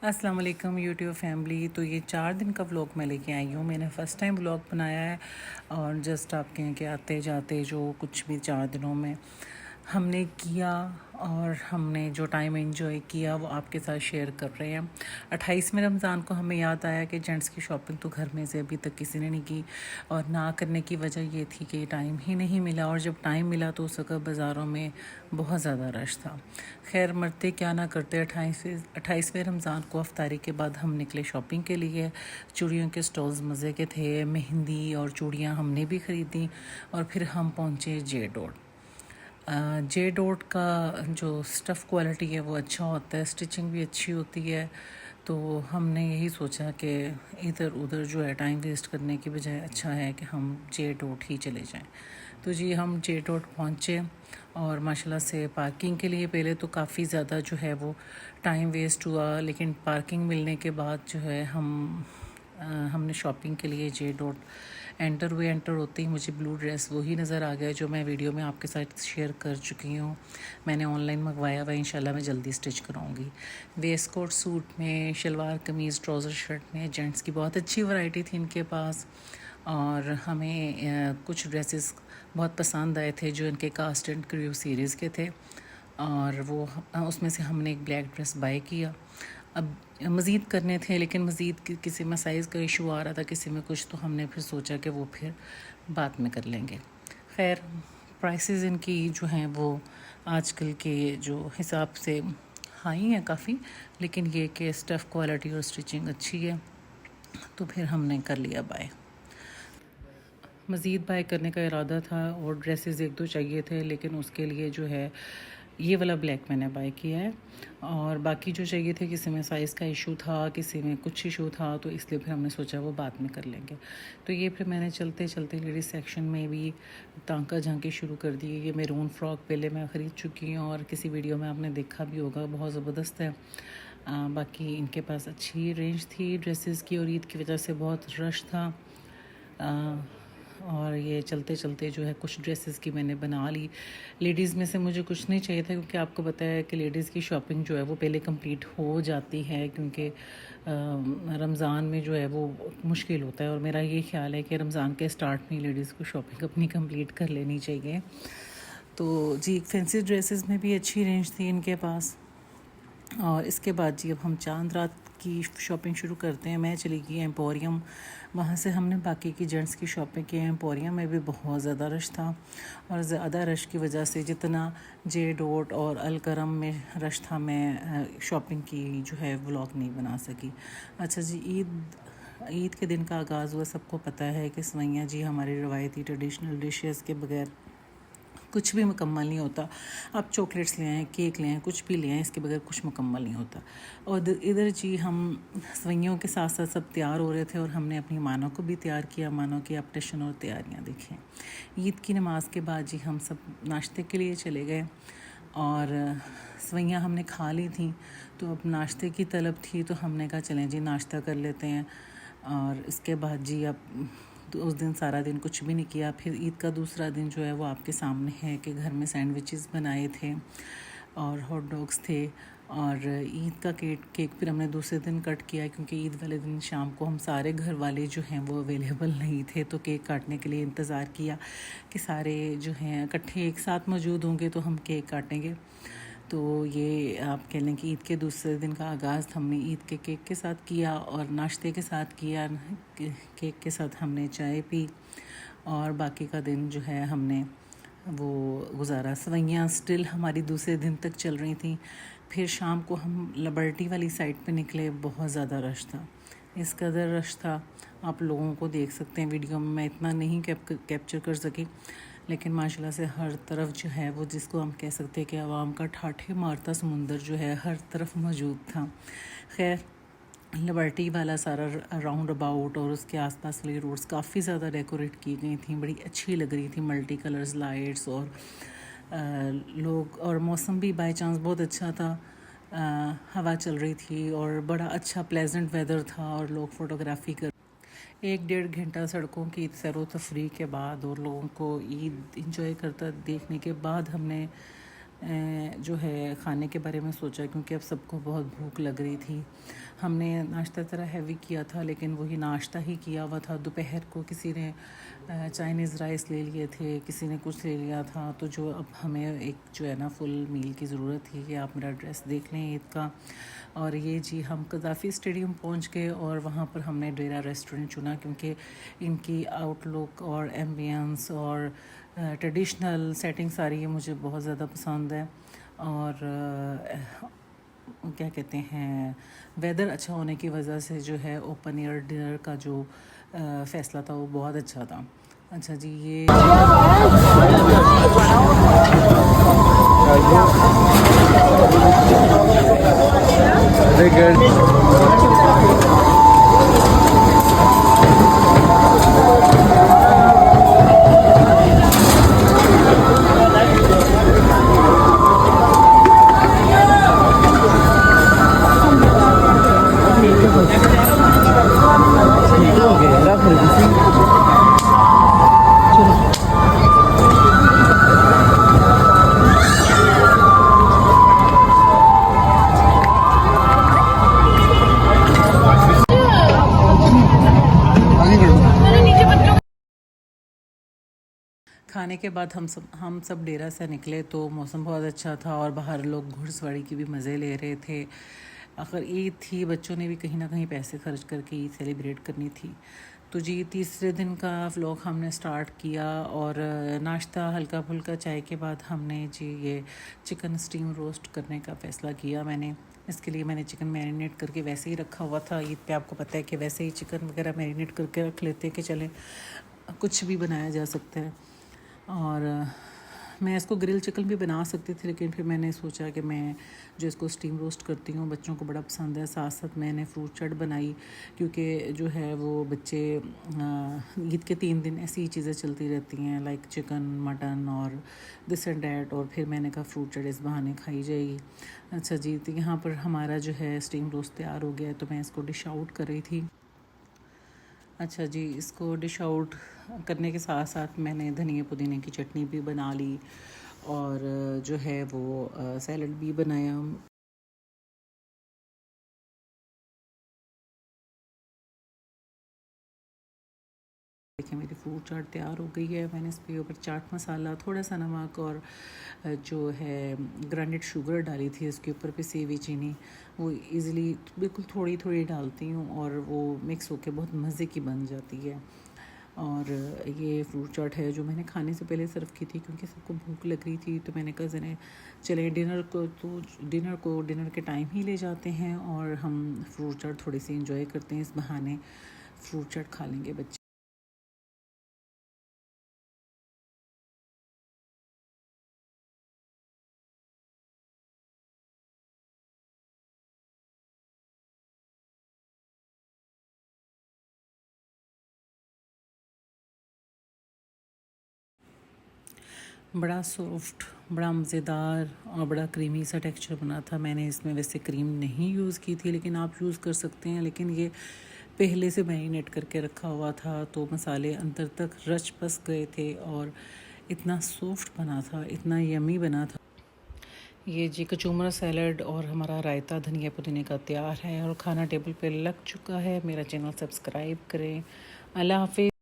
अस्सलाम वालेकुम YouTube family. तो ये 4 दिन का व्लॉग मैं लेके आई हूँ। मैंने फ़र्स्ट टाइम व्लॉग बनाया है और जस्ट आप कहें कि आते जाते जो कुछ भी 4 दिनों में हमने किया और हमने जो टाइम एंजॉय किया वो आपके साथ शेयर कर रहे हैं। 28वें रमज़ान को हमें याद आया कि जेंट्स की शॉपिंग तो घर में से अभी तक किसी ने नहीं की और ना करने की वजह ये थी कि टाइम ही नहीं मिला, और जब टाइम मिला तो उस वक्त बाज़ारों में बहुत ज़्यादा रश था। खैर मरते क्या ना करते, 28वें रमज़ान को अफ्तारी के बाद हम निकले शॉपिंग के लिए। चूड़ियों के स्टॉल्स मज़े के थे, मेहंदी और चूड़ियाँ हमने भी ख़रीदी और फिर हम पहुँचे जे डॉट। जे डॉट का जो स्टफ़ क्वालिटी है वो अच्छा होता है, स्टिचिंग भी अच्छी होती है। तो हमने यही सोचा कि इधर उधर जो है टाइम वेस्ट करने की बजाय अच्छा है कि हम जे डॉट ही चले जाएं। तो जी हम जे डॉट पहुँचे और माशाल्लाह से पार्किंग के लिए पहले तो काफ़ी ज़्यादा जो है वो टाइम वेस्ट हुआ, लेकिन पार्किंग मिलने के बाद जो है हमने शॉपिंग के लिए जे डॉट एंटर होते ही मुझे ब्लू ड्रेस वही नज़र आ गया जो मैं वीडियो में आपके साथ शेयर कर चुकी हूँ। मैंने ऑनलाइन मंगवाया हुआ, इंशाल्लाह मैं जल्दी स्टिच कराऊँगी। वेस्ट कोट सूट में, शलवार कमीज़, ट्राउज़र शर्ट में जेंट्स की बहुत अच्छी वैरायटी थी इनके पास। और हमें कुछ ड्रेसेस बहुत पसंद आए थे जो इनके कास्ट एंड क्रू सीरीज़ के थे, और वो उसमें से हमने एक ब्लैक ड्रेस बाय किया। अब मज़ीद करने थे लेकिन मज़ीद किसी में साइज़ का इशू आ रहा था, किसी में कुछ, तो हमने फिर सोचा कि वो फिर बाद में कर लेंगे। खैर प्राइसेस इनकी जो हैं वो आजकल के जो हिसाब से हाई हैं काफ़ी, लेकिन ये कि स्टफ़ क्वालिटी और स्टिचिंग अच्छी है, तो फिर हमने कर लिया बाय। मज़ीद बाय करने का इरादा था और ड्रेसेस एक दो चाहिए थे, लेकिन उसके लिए जो है ये वाला ब्लैक मैंने बाय किया है। और बाकी जो चाहिए थे, किसी में साइज़ का इशू था, किसी में कुछ इशू था, तो इसलिए फिर हमने सोचा वो बाद में कर लेंगे। तो ये फिर मैंने चलते चलते लेडीज़ सेक्शन में भी तांका झांकी शुरू कर दी। ये मैरून फ्रॉक पहले मैं ख़रीद चुकी हूँ और किसी वीडियो में आपने देखा भी होगा, बहुत ज़बरदस्त है। बाकी इनके पास अच्छी रेंज थी ड्रेसेस की और ईद की वजह से बहुत रश था। और ये चलते चलते जो है कुछ ड्रेसेस की मैंने बना ली। लेडीज़ में से मुझे कुछ नहीं चाहिए था, क्योंकि आपको पता है कि लेडीज़ की शॉपिंग जो है वो पहले कंप्लीट हो जाती है, क्योंकि रमज़ान में जो है वो मुश्किल होता है। और मेरा ये ख्याल है कि रमज़ान के स्टार्ट में लेडीज़ को शॉपिंग अपनी कंप्लीट कर लेनी चाहिए। तो जी फैंसी ड्रेसेस में भी अच्छी रेंज थी इनके पास। और इसके बाद जी अब हम चांद रात की शॉपिंग शुरू करते हैं। मैं चली गई एम्पोरियम, वहाँ से हमने बाकी की जेंट्स की शॉपिंग की। एम्पोरियम में भी बहुत ज़्यादा रश था, और ज़्यादा रश की वजह से जितना जे डॉट और अलकरम में रश था, मैं शॉपिंग की जो है व्लॉग नहीं बना सकी। अच्छा जी, ईद के दिन का आगाज़ हुआ। सबको पता है कि सवैयाँ जी हमारी रवायती ट्रेडिशनल डिशेस के बगैर कुछ भी मुकम्मल नहीं होता। आप चॉकलेट्स ले आएँ, केक ले आएँ, कुछ भी ले आएँ, इसके बगैर कुछ मुकम्मल नहीं होता। और इधर जी हम सवैयों के साथ साथ सब तैयार हो रहे थे, और हमने अपनी मानों को भी तैयार किया। मानों की अपडेशन और तैयारियां देखें। ईद की नमाज के बाद जी हम सब नाश्ते के लिए चले गए, और सवैयाँ हमने खा ली थी, तो अब नाश्ते की तलब थी, तो हमने कहा चलें जी नाश्ता कर लेते हैं। और इसके बाद जी अब तो उस दिन सारा दिन कुछ भी नहीं किया। फिर ईद का दूसरा दिन जो है वो आपके सामने है कि घर में सैंडविचेस बनाए थे और हॉट डॉग्स थे। और ईद का केक फिर हमने दूसरे दिन कट किया, क्योंकि ईद वाले दिन शाम को हम सारे घर वाले जो हैं वो अवेलेबल नहीं थे, तो केक काटने के लिए इंतज़ार किया कि सारे जो हैं इकट्ठे एक साथ मौजूद होंगे तो हम केक काटेंगे। तो ये आप कह लें कि ईद के दूसरे दिन का आगाज़ हमने ईद के केक के साथ किया और नाश्ते के साथ किया। केक के साथ हमने चाय पी, और बाकी का दिन जो है हमने वो गुजारा। सवैयाँ स्टिल हमारी दूसरे दिन तक चल रही थी। फिर शाम को हम लिबर्टी वाली साइड पे निकले, बहुत ज़्यादा रश था। इस कदर रश था, आप लोगों को देख सकते हैं वीडियो में, मैं इतना नहीं कैप्चर कर सकी, लेकिन माशाल्लाह से हर तरफ जो है वो, जिसको हम कह सकते हैं कि आवाम का ठाठे मारता समुंदर जो है हर तरफ मौजूद था। खैर लिबर्टी वाला सारा राउंड अबाउट और उसके आसपास वाली रोड्स काफ़ी ज़्यादा डेकोरेट की गई थी, बड़ी अच्छी लग रही थी, मल्टी कलर्स लाइट्स और लोग, और मौसम भी बाय चांस बहुत अच्छा था। हवा चल रही थी और बड़ा अच्छा प्लेजेंट वेदर था, और लोग फ़ोटोग्राफी कर 1-1.5 घंटा सड़कों की सैर व तफरीह के बाद और लोगों को ईद इंजॉय करता देखने के बाद हमने जो है खाने के बारे में सोचा, क्योंकि अब सबको बहुत भूख लग रही थी। हमने नाश्ता तरह हैवी किया था, लेकिन वही नाश्ता ही किया हुआ था। दोपहर को किसी ने चाइनीज़ राइस ले लिए थे, किसी ने कुछ ले लिया था। तो जो अब हमें एक जो है ना फुल मील की ज़रूरत थी कि आप मेरा ड्रेस देख लें ईद का। और ये जी हम कज़ाफ़ी स्टेडियम पहुंच गए और वहाँ पर हमने डेरा रेस्टोरेंट चुना, क्योंकि इनकी आउटलुक और एम्बियंस और ट्रेडिशनल सेटिंग सारी ये मुझे बहुत ज़्यादा पसंद है। और क्या कहते हैं, वेदर अच्छा होने की वजह से जो है ओपन एयर डिनर का जो फ़ैसला था वो बहुत अच्छा था। अच्छा जी, ये खाने के बाद हम सब डेरा से निकले तो मौसम बहुत अच्छा था और बाहर लोग घुड़सवारी की भी मज़े ले रहे थे। आखिर ईद थी, बच्चों ने भी कहीं ना कहीं पैसे खर्च करके ईद सेलिब्रेट करनी थी। तो जी तीसरे दिन का व्लॉग हमने स्टार्ट किया और नाश्ता हल्का फुल्का चाय के बाद हमने जी ये चिकन स्टीम रोस्ट करने का फ़ैसला किया। इसके लिए मैंने चिकन मैरिनेट करके वैसे ही रखा हुआ था। ईद पे आपको पता है कि वैसे ही चिकन वगैरह मैरिनेट करके रख लेते हैं कि चलें कुछ भी बनाया जा सकता है। और मैं इसको ग्रिल चिकन भी बना सकती थी, लेकिन फिर मैंने सोचा कि मैं जो इसको स्टीम रोस्ट करती हूँ बच्चों को बड़ा पसंद है। साथ साथ मैंने फ्रूट चाट बनाई, क्योंकि जो है वो बच्चे ईद के 3 दिन ऐसी ही चीज़ें चलती रहती हैं, लाइक चिकन मटन और दिस एंड डैट। और फिर मैंने कहा फ्रूट चाट इस बहाने खाई जाएगी। अच्छा जी, तो यहाँ पर हमारा जो है स्टीम रोस्ट तैयार हो गया है, तो मैं इसको डिश आउट कर रही थी। अच्छा जी, इसको डिश आउट करने के साथ साथ मैंने धनिया पुदीने की चटनी भी बना ली और जो है वो सैलड भी बनाया। देखिए मेरी फ्रूट चाट तैयार हो गई है। मैंने इस पे ऊपर चाट मसाला, थोड़ा सा नमक और जो है ग्राइंडेड शुगर डाली थी। इसके ऊपर पिसी हुई चीनी वो इजीली बिल्कुल थोड़ी थोड़ी डालती हूँ और वो मिक्स होकर बहुत मज़े की बन जाती है। और ये फ्रूट चाट है जो मैंने खाने से पहले सर्व की थी, क्योंकि सबको भूख लग रही थी। तो मैंने कहा जने चले डिनर के टाइम ही ले जाते हैं और हम फ्रूट चाट थोड़ी सी इंजॉय करते हैं, इस बहाने फ्रूट चाट खा लेंगे बच्चे। बड़ा सॉफ्ट, बड़ा मज़ेदार और बड़ा क्रीमी सा टेक्सचर बना था। मैंने इसमें वैसे क्रीम नहीं यूज़ की थी, लेकिन आप यूज़ कर सकते हैं। लेकिन ये पहले से मैरिनेट करके रखा हुआ था, तो मसाले अंदर तक रच बस गए थे और इतना सॉफ्ट बना था, इतना यमी बना था। ये जी कचूमर सैलड और हमारा रायता धनिया पुदीने का तैयार है और खाना टेबल पे लग चुका है। मेरा चैनल सब्सक्राइब करें। अल्लाह हाफिज़।